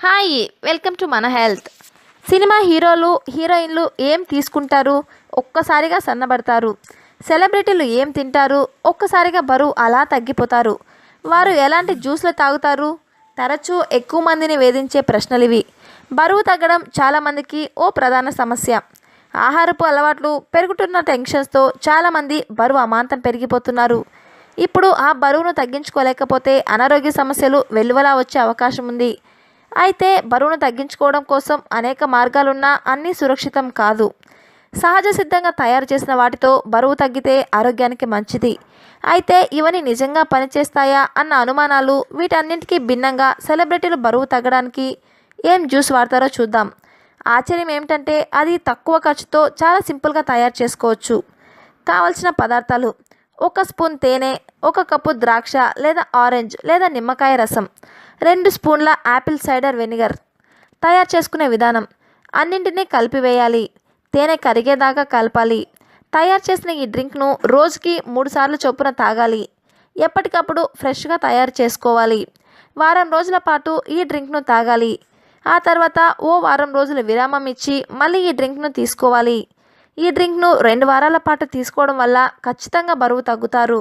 Hi, welcome to మన health. Cinema హీరోలు హీరోయిన్లు ఏం తీసుకుంటారు, ఒక్కసారిగా సన్నబడతారు. సెలబ్రిటీలు ఏం తింటారు, ఒక్కసారిగా బరువు అలా తగ్గిపోతారు. వారు ఎలాంటి జ్యూస్లు తాగుతారు? తరచూ ఎక్కువ మందిని వేధించే ప్రశ్నలివి. బరువు తగ్గడం చాలామందికి ఓ ప్రధాన సమస్య. ఆహారపు అలవాట్లు, పెరుగుతున్న టెన్షన్స్తో చాలామంది బరువు అమాంతం పెరిగిపోతున్నారు. ఇప్పుడు ఆ బరువును తగ్గించుకోలేకపోతే అనారోగ్య సమస్యలు వెల్లువలా వచ్చే అవకాశం ఉంది. అయితే బరువును తగ్గించుకోవడం కోసం అనేక మార్గాలున్నా అన్నీ సురక్షితం కాదు. సహజ సిద్ధంగా తయారు చేసిన వాటితో బరువు తగ్గితే ఆరోగ్యానికి మంచిది. అయితే ఇవన్నీ నిజంగా పనిచేస్తాయా అన్న అనుమానాలు. వీటన్నింటికీ భిన్నంగా సెలబ్రిటీలు బరువు తగ్గడానికి ఏం జ్యూస్ వాడతారో చూద్దాం. ఆశ్చర్యం ఏమిటంటే అది తక్కువ ఖర్చుతో చాలా సింపుల్గా తయారు చేసుకోవచ్చు. కావలసిన పదార్థాలు: 1 స్పూన్ తేనె, 1 కప్పు ద్రాక్ష లేదా ఆరెంజ్ లేదా నిమ్మకాయ రసం, 2 స్పూన్ల యాపిల్ సైడర్ వెనిగర్. తయారు చేసుకునే విధానం: అన్నింటినీ కలిపివేయాలి. తేనె కరిగేదాకా కలపాలి. తయారు చేసిన ఈ డ్రింక్ను రోజుకి 3 సార్లు చొప్పున తాగాలి. ఎప్పటికప్పుడు ఫ్రెష్గా తయారు చేసుకోవాలి. వారం రోజుల పాటు ఈ డ్రింక్ను తాగాలి. ఆ తర్వాత ఓ వారం రోజులు విరామం ఇచ్చి మళ్ళీ ఈ డ్రింక్ను తీసుకోవాలి. ఈ డ్రింక్ను 2 వారాల పాటు తీసుకోవడం వల్ల ఖచ్చితంగా బరువు తగ్గుతారు.